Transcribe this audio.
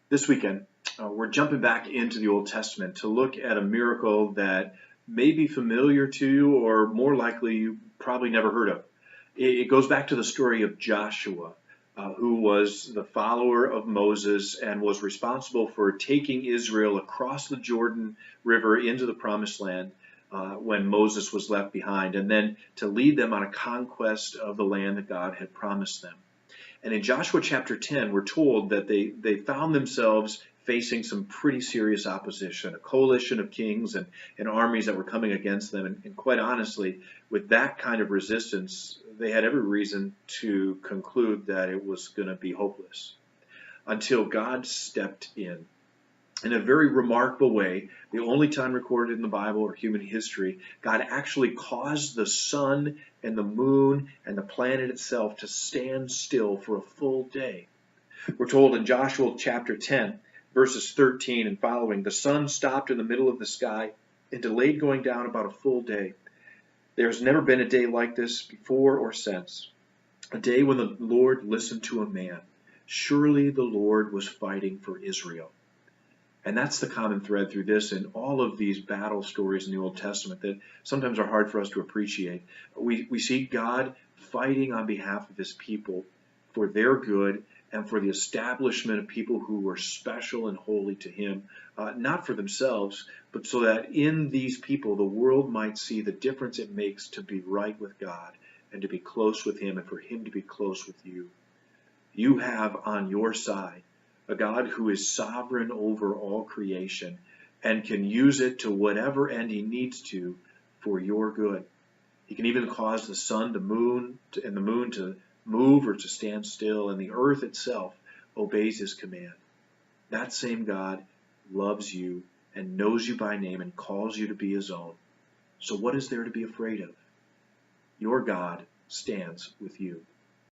This weekend, we're jumping back into the Old Testament to look at a miracle that may be familiar to you, or more likely you probably never heard of. It goes back to the story of Joshua, who was the follower of Moses and was responsible for taking Israel across the Jordan River into the Promised Land when Moses was left behind, and then to lead them on a conquest of the land that God had promised them. And in Joshua chapter 10, we're told that they found themselves facing some pretty serious opposition, a coalition of kings and armies that were coming against them. And quite honestly, with that kind of resistance, they had every reason to conclude that it was going to be hopeless until God stepped in a very remarkable way. The only time recorded in the Bible or human history, God actually caused the sun and the moon and the planet itself to stand still for a full day. We're told in Joshua chapter 10, verses 13 and following, the sun stopped in the middle of the sky and delayed going down about a full day. There's never been a day like this before or since, a day when the Lord listened to a man. Surely the Lord was fighting for Israel. And that's the common thread through this and all of these battle stories in the Old Testament that sometimes are hard for us to appreciate. We see God fighting on behalf of his people for their good and for the establishment of people who were special and holy to him, not for themselves, but so that in these people the world might see the difference it makes to be right with God and to be close with him and for him to be close with you. You have on your side a God who is sovereign over all creation and can use it to whatever end he needs to for your good. He can even cause the sun, the moon, and the moon to move or to stand still, and the earth itself obeys his command. That same God loves you and knows you by name and calls you to be his own. So what is there to be afraid of? Your God stands with you.